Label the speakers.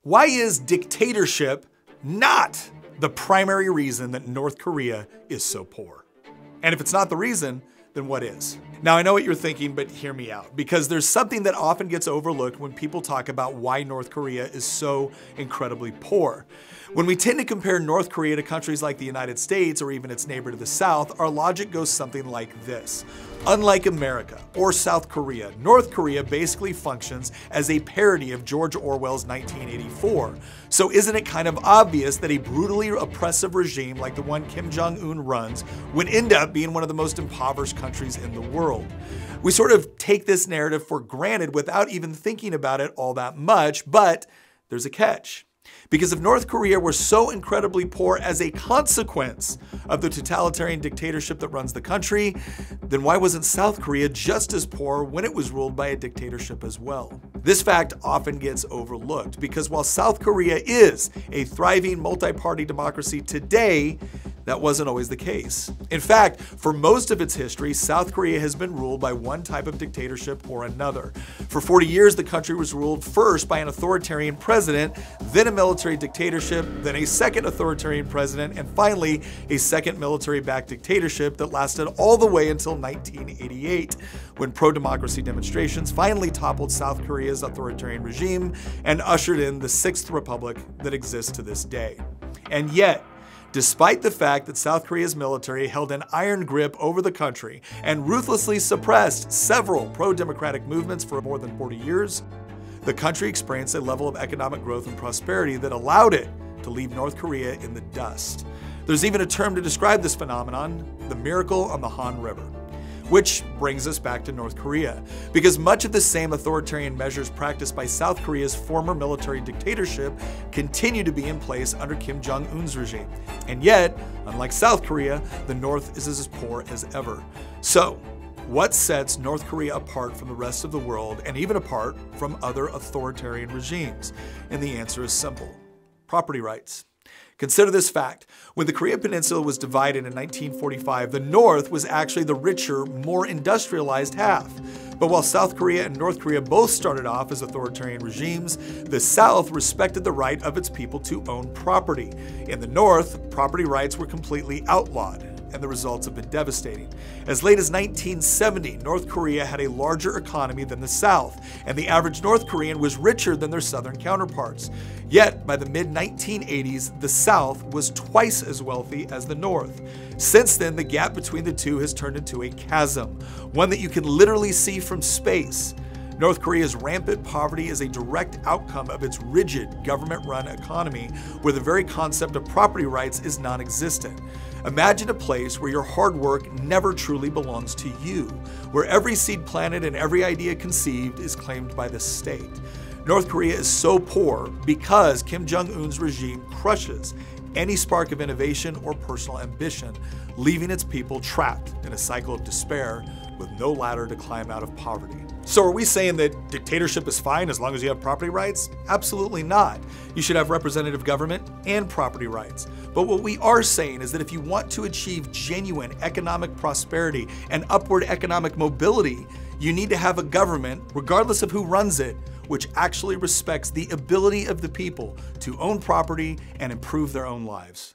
Speaker 1: Why is dictatorship not the primary reason that North Korea is so poor? And if it's not the reason, then what is? Now, I know what you're thinking, but hear me out, because there's something that often gets overlooked when people talk about why North Korea is so incredibly poor. When we tend to compare North Korea to countries like the United States or even its neighbor to the south, our logic goes something like this. Unlike America or South Korea, North Korea basically functions as a parody of George Orwell's 1984. So isn't it kind of obvious that a brutally oppressive regime like the one Kim Jong-un runs would end up being one of the most impoverished countries in the world? We sort of take this narrative for granted without even thinking about it all that much, but there's a catch. Because if North Korea were so incredibly poor as a consequence of the totalitarian dictatorship that runs the country, then why wasn't South Korea just as poor when it was ruled by a dictatorship as well? This fact often gets overlooked because while South Korea is a thriving multi-party democracy today, that wasn't always the case. In fact, for most of its history, South Korea has been ruled by one type of dictatorship or another. For 40 years, the country was ruled first by an authoritarian president, then a military dictatorship, then a second authoritarian president, and finally a second military-backed dictatorship that lasted all the way until 1988, when pro-democracy demonstrations finally toppled South Korea's authoritarian regime and ushered in the Sixth Republic that exists to this day. And yet, despite the fact that South Korea's military held an iron grip over the country and ruthlessly suppressed several pro-democratic movements for more than 40 years, the country experienced a level of economic growth and prosperity that allowed it to leave North Korea in the dust. There's even a term to describe this phenomenon, the miracle on the Han River. Which brings us back to North Korea, because much of the same authoritarian measures practiced by South Korea's former military dictatorship continue to be in place under Kim Jong-un's regime. And yet, unlike South Korea, the North is as poor as ever. So, what sets North Korea apart from the rest of the world and even apart from other authoritarian regimes? And the answer is simple: property rights. Consider this fact. When the Korean Peninsula was divided in 1945, the North was actually the richer, more industrialized half. But while South Korea and North Korea both started off as authoritarian regimes, the South respected the right of its people to own property. In the North, property rights were completely outlawed, and the results have been devastating. As late as 1970, North Korea had a larger economy than the South, and the average North Korean was richer than their southern counterparts. Yet, by the mid-1980s, the South was twice as wealthy as the North. Since then, the gap between the two has turned into a chasm, one that you can literally see from space. North Korea's rampant poverty is a direct outcome of its rigid, government-run economy, where the very concept of property rights is non-existent. Imagine a place where your hard work never truly belongs to you, where every seed planted and every idea conceived is claimed by the state. North Korea is so poor because Kim Jong-un's regime crushes any spark of innovation or personal ambition, leaving its people trapped in a cycle of despair with no ladder to climb out of poverty. So are we saying that dictatorship is fine as long as you have property rights? Absolutely not. You should have representative government and property rights. But what we are saying is that if you want to achieve genuine economic prosperity and upward economic mobility, you need to have a government, regardless of who runs it, which actually respects the ability of the people to own property and improve their own lives.